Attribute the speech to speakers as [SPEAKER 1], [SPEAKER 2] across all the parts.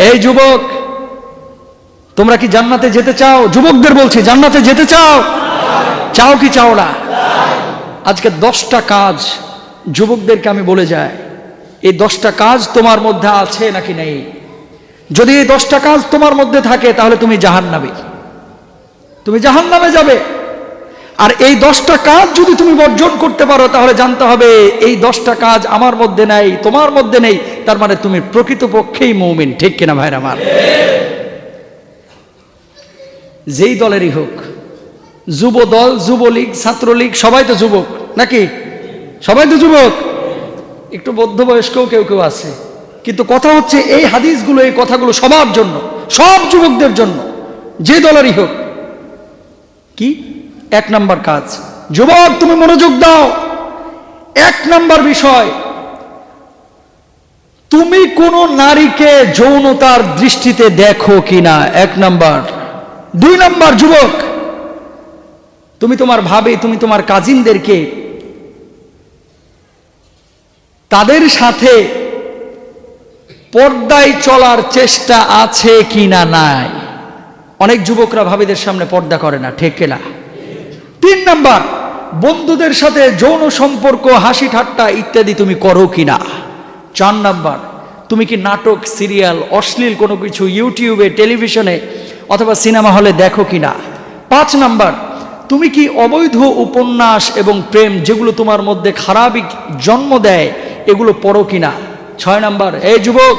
[SPEAKER 1] এই যুবক, তোমরা কি জান্নাতে যেতে চাও? যুবকদের বলছি, জান্নাতে যেতে চাও? চাও কি চাও না? আজকে 10টা কাজ যুবকদেরকে আমি বলে যাই, এই 10টা কাজ তোমার মধ্যে আছে নাকি নেই? যদি এই 10টা কাজ তোমার মধ্যে থাকে তাহলে তুমি জাহান্নামী, তুমি জাহান্নামে যাবে। আর এই 10টা কাজ যদি তুমি বর্জন করতে পারো তাহলে জানতে হবে এই 10টা কাজ আমার মধ্যে নাই, তোমার মধ্যে নেই, তার মানে তুমি প্রকৃতপক্ষেই মুমিন। ঠিক কিনা ভাইরা আমার? যেই দলেরই হোক, যুব দল, যুবলীগ, ছাত্রলীগ, সবাই তো যুবক নাকি? সবাই তো যুবক, একটু মধ্যবয়স্কও কেউ কেউ আছে। কিন্তু কথা হচ্ছে এই হাদিসগুলো, এই কথাগুলো সবার জন্য, সব যুবকদের জন্য, যে দলেরই হোক। কি 1 নাম্বার কাজ? যুবক তুমি মনোযোগ দাও, 1 নাম্বার বিষয়, তুমি কোন নারীকে যৌনতার দৃষ্টিতে দেখো কিনা, 1 নাম্বার। 2 নাম্বার, যুবক তুমি তোমার ভাবে, তুমি তোমার কাজিনদেরকে তাদের সাথে পর্দায় চলার চেষ্টা আছে কিনা নাই। অনেক যুবকরা ভাবিদের সামনে পর্দা করে না, ঠিক কিনা? 3 নাম্বার, বন্ধুদের সাথে যৌন সম্পর্ক, হাসি ঠাট্টা ইত্যাদি তুমি করো কিনা। 4 নাম্বার, তুমি কি নাটক, সিরিয়াল, অশ্লীল কোনো কিছু ইউটিউবে, টেলিভিশনে অথবা সিনেমা হলে দেখো কিনা। 5 নাম্বার, তুমি কি অবৈধ উপন্যাস এবং প্রেম, যেগুলো তোমার মধ্যে খারাপ জন্ম দেয়, এগুলো পড়ো কিনা। 6 নাম্বার, এই যুবক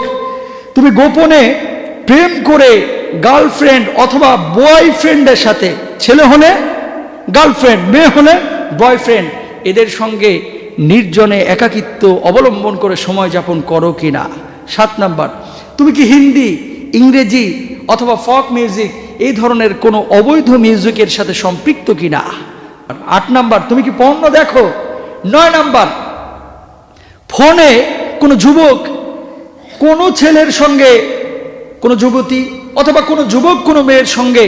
[SPEAKER 1] তুমি গোপনে প্রেম করে গার্লফ্রেন্ড অথবা বয়ফ্রেন্ডের সাথে, ছেলে হলে গার্লফ্রেন্ড, মেয়ে হলে বয়ফ্রেন্ড, এদের সঙ্গে নির্জনে একাকিত্ব অবলম্বন করে সময় যাপন করো কিনা। 7 নাম্বার, তুমি কি হিন্দি, ইংরেজি অথবা ফক মিউজিক, এই ধরনের কোনো অবৈধ মিউজিকের সাথে সম্পৃক্ত কিনা। 8 নাম্বার, তুমি কি পর্ন দেখো। 9 নাম্বার, ফোনে কোনো যুবক কোনো ছেলের সঙ্গে, কোনো যুবতী অথবা কোনো যুবক কোনো মেয়ের সঙ্গে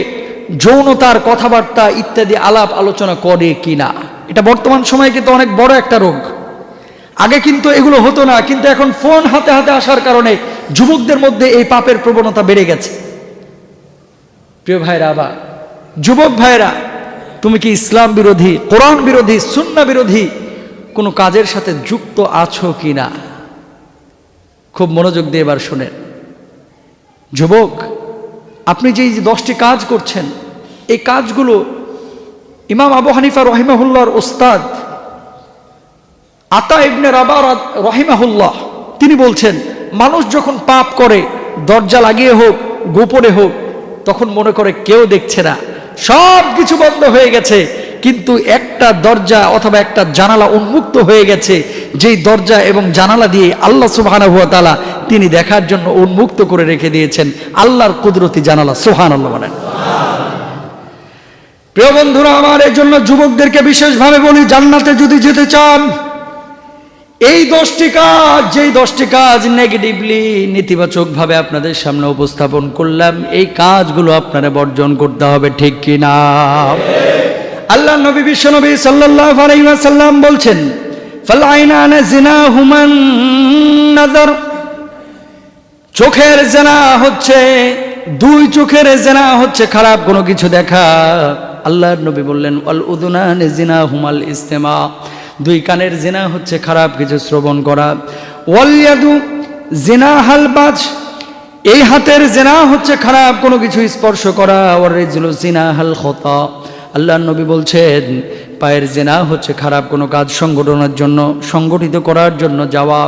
[SPEAKER 1] যৌনতার কথাবার্তা ইত্যাদি আলাপ আলোচনা করে কিনা। এটা বর্তমান সময়ে কিন্তু অনেক বড় একটা রোগ। আগে কিন্তু এগুলো হতো না, কিন্তু এখন ফোন হাতে হাতে আসার কারণে যুবকদের মধ্যে এই পাপের প্রবণতা বেড়ে গেছে। প্রিয় ভাইরা, আবার যুবক ভাইরা, তুমি কি ইসলাম বিরোধী, কোরআন বিরোধী, সুন্নাহ বিরোধী কোনো কাজের সাথে যুক্ত আছো কিনা? খুব মনোযোগ দিয়ে এবার শুনেন। যুবক, আপনি যে 10টি কাজ করছেন, এই কাজগুলো ইমাম আবু হানিফা রহিমাহুল্লাহর ওস্তাদ আতা ইবনে রাবা রহিমাহুল্লাহ, তিনি বলছেন, মানুষ যখন পাপ করে, দরজা লাগিয়ে হোক, গোপনে হোক, তখন মনে করে কেউ দেখছে না, সব কিছু বন্ধ হয়ে গেছে, কিন্তু একটা দরজা অথবা একটা জানালা উন্মুক্ত হয়ে গেছে, যেই দরজা এবং জানালা দিয়ে আল্লাহ সুবহানাহু ওয়া তাআলা তিনি দেখার জন্য উন্মুক্ত করে রেখে দিয়েছেন। আল্লাহর কুদরতি জানালা, সুবহানাল্লাহ বলেন। প্রিয় বন্ধুরা আমার, এই জন্য যুবকদেরকে বিশেষভাবে বলি, জান্নাতে যদি যেতে চান, এই 10টি কাজ, যেই 10টি কাজ নেগেটিভলি, নেতিবাচক ভাবে আপনাদের সামনে উপস্থাপন করলাম, এই কাজগুলো আপনারা বর্জন করতে হবে, ঠিক কিনা? আল্লাহ নবী, বিশ্ব নবী সাল্লাল্লাহু আলাইহি ওয়াসাল্লাম বলছেন, ফাল আইনানা জিনাহুমান নাযার, চোখের জিনা হচ্ছে, 2 চোখের জিনা হচ্ছে খারাপ কোনো কিছু দেখা। আল্লাহর নবী বললেন, ওয়াল উযুনানি জিনাহুমাল ইসতিমা, 2 কানের জিনা হচ্ছে খারাপ কিছু শ্রবণ করা। ওয়াল ইয়াদু জিনাহাল বাজ, এই হাতের জিনা হচ্ছে খারাপ কোনো কিছু স্পর্শ করা। ওয়ার রিজলু জিনাহাল খতা, আল্লাহর নবী বলছেন, পায়ের জিনা হচ্ছে খারাপ কোনো কাজ সংগঠিত করার জন্য যাওয়া।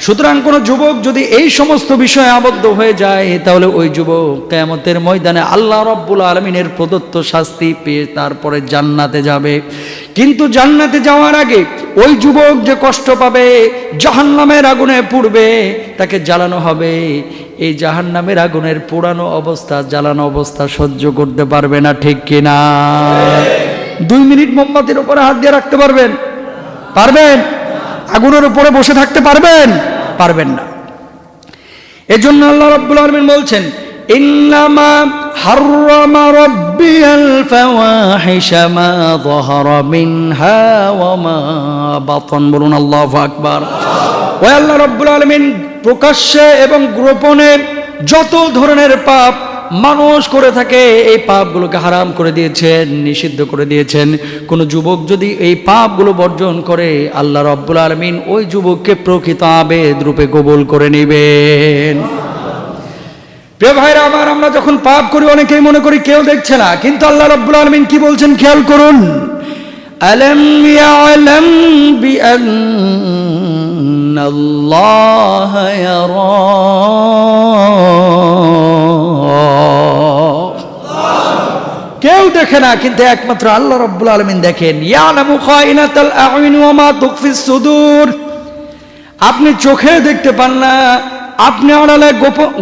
[SPEAKER 1] সুতরাং কোনো যুবক যদি এই সমস্ত বিষয়ে আবদ্ধ হয়ে যায়, তাহলে ওই যুবক কিয়ামতের ময়দানে আল্লাহ রাব্বুল আলামিনের প্রদত্ত শাস্তি পেয়ে তারপরে জান্নাতে যাবে। কিন্তু জান্নাতে যাওয়ার আগে ওই যুবক যে কষ্ট পাবে, জাহান্নামের আগুনে পুড়বে, তাকে জ্বালানো হবে। এই জাহান্নামের আগুনের পোড়ানো অবস্থা, জ্বালানো অবস্থা সহ্য করতে পারবে না, ঠিক কিনা? 2 মিনিট মোমবাতির উপরে হাত দিয়ে রাখতে পারবেন? পারবেন? আগুনের উপরে বসে থাকতে পারবেন? পারবেন না। এজন্য আল্লাহ রাব্বুল আলামিন বলছেন, ইন্নামা হাররামা রাব্বিয়াল ফাওয়াহিশা মা যাহারা মিনহা ওয়া মা বাতান। বলুন আল্লাহু আকবার। ওয়া আল্লাহ রাব্বুল আলামিন প্রকাশ্যে এবং গোপনে যত ধরনের পাপ মানুষ করে থাকে এই পাপগুলোকে হারাম করে দিয়েছেন, নিষিদ্ধ করে দিয়েছেন। কোন যুবক যদি এই পাপগুলো বর্জন করে আল্লাহ রাব্বুল আলামিন ওই যুবককে প্রকৃত আবেদ রূপে কবুল করে নেবেন। প্রিয় ভাইরা আমার, আমরা যখন পাপ করি অনেকেই মনে করি কেউ দেখছে না, কিন্তু আল্লাহ রাব্বুল আলামিন কি বলছেন খেয়াল করুন। আলাম ইয়ালাম বিআন্নাল্লাহা ইয়ারা, কেউ দেখে না কিন্তু একমাত্র আল্লাহ রাব্বুল আলামিন দেখেন। ইয়ালামু খাইনাতাল আ'ইন ওয়া মা তুখফিস সুদূর। আপনি চোখে দেখতে পান না, আপনি আড়ালে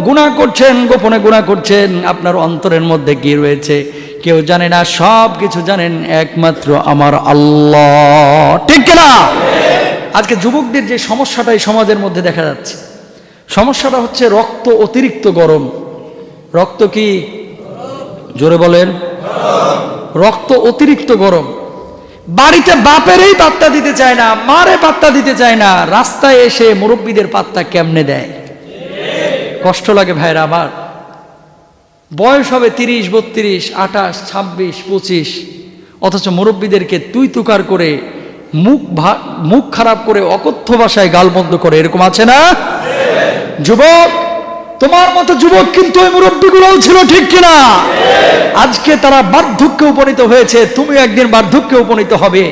[SPEAKER 1] গুনাহ করছেন, গোপনে গুনাহ করছেন, আপনার অন্তরের মধ্যে কি রয়েছে কেউ জানে না। সব কিছু জানেন একমাত্র আমার আল্লাহ, ঠিক না? আজকে যুবকদের যে সমস্যাটা এই সমাজের মধ্যে দেখা যাচ্ছে, সমস্যাটা হচ্ছে রক্ত অতিরিক্ত গরম। রক্ত কি? জোরে বলেন। রক্ত অতিরিক্ত গরম। বাড়িতে বাপেরই পাত্তা দিতে চায় না, মারে পাত্তা দিতে চায় না, রাস্তায় এসে মুরব্বীদের পাত্তা কেমনে দেয়। কষ্ট লাগে ভাইরা আমার। বয়স হবে 30, 32, 28, 26, 25, অথচ মুরব্বীদেরকে তুই তুকার করে মুখ খারাপ করে অকথ্য ভাষায় গালমন্দ করে, এরকম আছে না? যুবক, তোমার মতো যুবক কিন্তু ওই মুরব্বীগুলোও ছিল, ঠিক কিনা? আজকে তারা বার্ধক্যে উপনীত হয়েছে, তুমি একদিন বার্ধক্যে উপনীত হবে।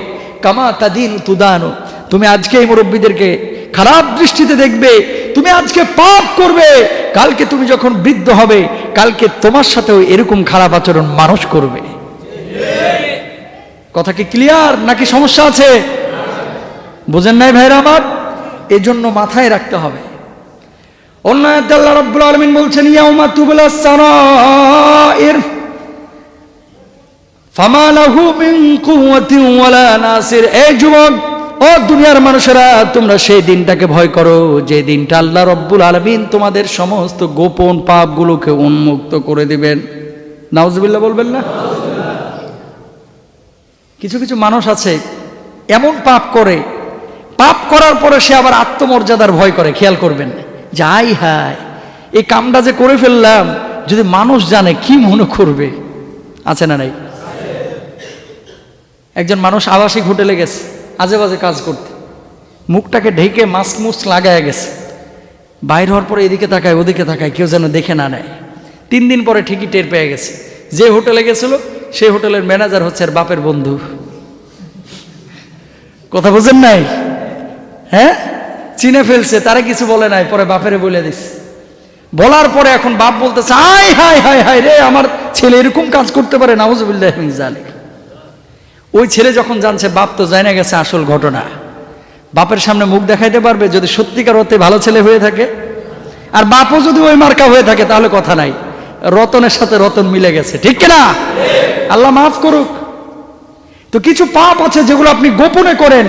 [SPEAKER 1] কামা তাদিন তুদানো। তুমি আজকে এই মুরব্বীদেরকে খারাপ দৃষ্টিতে দেখবে, তুমি আজকে পাপ করবে, কালকে তুমি যখন বৃদ্ধ হবে কালকে তোমার সাথেও এরকম খারাপ আচরণ মানুষ করবে। কথা কি ক্লিয়ার নাকি সমস্যা আছে? বুঝেন নাই ভাইরা আমার? এজন্য মাথায় রাখতে হবে। অন্য আয়াতে আল্লাহ রাব্বুল আলামিন বলছেন ইয়াউমা তুবলাস সারাইর ফামা লাহু মিন কুওয়াতিন ওয়ালা নাসির। এই যুবক, ও দুনিয়ার মানুষেরা, তোমরা সেই দিনটাকে ভয় করো যে দিনটা আল্লাহ রাব্বুল আলামিন তোমাদের সমস্ত গোপন পাপগুলোকে উন্মুক্ত করে দিবেন। নাউজুবিল্লাহ বলবেন না? কিছু কিছু মানুষ আছে এমন পাপ করে, পাপ করার পরে সে আবার আত্মমর্যাদার ভয় করে। খেয়াল করবেন, যাই হায় এই কামটা যে করে ফেললাম, যদি মানুষ জানে কি মনে করবে। আছে না নাই? একজন মানুষ আবাসিক হোটেলে গেছে আজে বাজে কাজ করতে, মুখটাকে ঢেকে মাস্ক মুস্ক লাগায় গেছে। বাইর হওয়ার পরে এদিকে তাকায় ওদিকে তাকায়, কেউ যেন দেখে না নেয়। 3 দিন পরে ঠিকই টের পেয়ে গেছে। যে হোটেলে গেছিল সেই হোটেলের ম্যানেজার হচ্ছে আর বাপের বন্ধু। কথা বুঝেন নাই? হ্যাঁ, চিনে ফেলছে, তারা কিছু বলে নাই, পরে বাপেরে বলে দিছে। বলার পরে এখন বাপ বলতেছে হায় হায় হায় হায় রে, আমার ছেলে এরকম কাজ করতে পারে, নাউজুবিল্লাহ মিন যালিক। ওই ছেলে যখন জানছে, বাপ তো জানা গেছে আসল ঘটনা, বাপের সামনে মুখ দেখাইতে পারবে যদি সত্যিকার অর্থে ভালো ছেলে হয়ে থাকে? আর বাপও যদি ওই মার্কা হয়ে থাকে তাহলে কথা নাই, রতনের সাথে রতন মিলে গেছে, ঠিক কিনা? আল্লাহ মাফ করুক। তো কিছু পাপ আছে যেগুলো আপনি গোপনে করেন,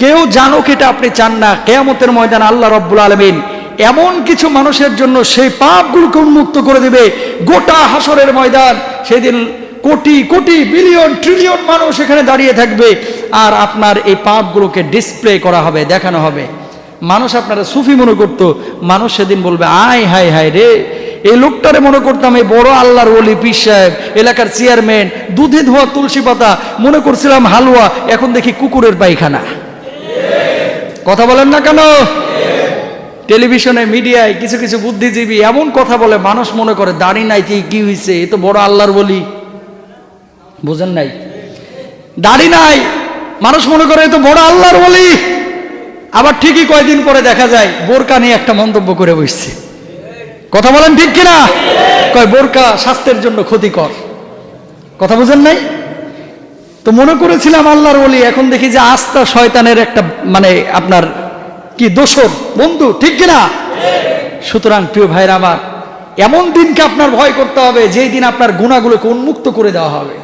[SPEAKER 1] কেউ জানুক এটা আপনি চান না। কিয়ামতের ময়দানে আল্লাহ রাব্বুল আলামিন এমন কিছু মানুষের জন্য সেই পাপগুলোকে উন্মুক্ত করে দিবে। গোটা হাসরের ময়দান, সেদিন কোটি কোটি বিলিয়ন ট্রিলিয়ন মানুষ এখানে দাঁড়িয়ে থাকবে, আর আপনার এই পাপগুলোকে ডিসপ্লে করা হবে, দেখানো হবে। মানুষ আপনারা সুফি মনে করত, মানুষ সেদিন বলবে আয় হায় হায় রে, এই লোকটারে মনে করতাম এই বড় আল্লাহর ওলি পীর সাহেব, এলাকার চেয়ারম্যান, দুধে ধোয়া তুলসী পাতা, মনে করছিলাম হালুয়া, এখন দেখি কুকুরের পায়খানা। কথা বলেন না কেন? টেলিভিশনে মিডিয়ায় কিছু কিছু বুদ্ধিজীবী এমন কথা বলে, মানুষ মনে করে দাড়ি নাই কি হয়েছে, এ তো বড় আল্লাহর ওলি। বুঝেন নাই? দাড়ি নাই, মানুষ মনে করে এ তো বড় আল্লাহর ওলি। আবার ঠিকই কয়েকদিন পরে দেখা যায় বোরকা নিয়ে একটা মন্তব্য করে বসছে। কথা বলেন ঠিক কিনা? কয় বোরকা স্বাস্থ্যের জন্য ক্ষতিকর। কথা বুঝেন নাই? তো মনে করেছিলাম আল্লাহর ওলি, এখন দেখি যে আস্থা শয়তানের একটা মানে আপনার কি দোসর বন্ধু, ঠিক কিনা? সুতরাং প্রিয় ভাইরা আমার, এমন দিনকে আপনার ভয় করতে হবে যেই দিন আপনার গুনাহগুলোকে উন্মুক্ত করে দেওয়া হবে।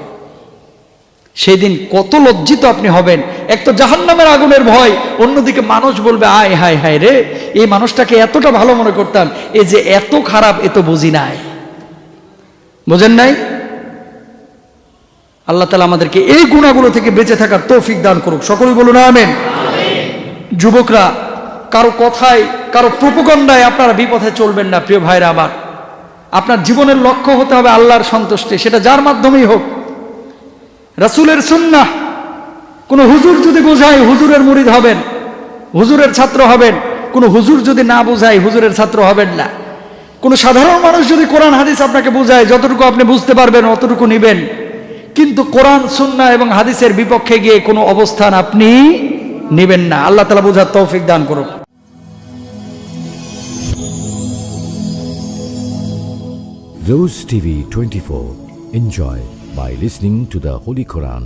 [SPEAKER 1] সেই দিন কত লজ্জিত আপনি হবেন। এক তো জাহান্নামের আগুনের ভয়, অন্যদিকে মানুষ বলবে আয় হায় হায় রে, এই মানুষটাকে এতটা ভালো মনে করতাম, এ যে এত খারাপ, এ তো বুঝি নাই। বুঝেন নাই? আল্লাহ তাআলা আমাদেরকে এই গুনাহগুলো থেকে বেঁচে থাকার তৌফিক দান করুক। সকলেই বলুন আমিন। যুবকরা, কারো কথায়, কারো প্রোপাগান্ডায় আপনারা বিপথে চলবেন না প্রিয় ভাইরা আমার। আপনার জীবনের লক্ষ্য হতে হবে আল্লাহর সন্তুষ্টি, সেটা যার মাধ্যমেই হোক। রাসূলের সুন্নাহ, কোনো হুজুর যদি বোঝায় হুজুরের মুরিদ হবেন, হুজুরের ছাত্র হবেন। কোনো হুজুর যদি না বোঝায় হুজুরের ছাত্র হবেন না। কোনো সাধারণ মানুষ যদি কোরআন হাদিস আপনাকে বোঝায়, যতটুকু আপনি বুঝতে পারবেন অতটুকু নেবেন, কিন্তু কোরআন সুন্নাহ এবং হাদিসের বিপক্ষে গিয়ে কোনো অবস্থান আপনি নেবেন না। আল্লাহ তাআলা বোঝার তৌফিক দান করুন।
[SPEAKER 2] Rose TV 24. Enjoy by listening to the Holy Quran.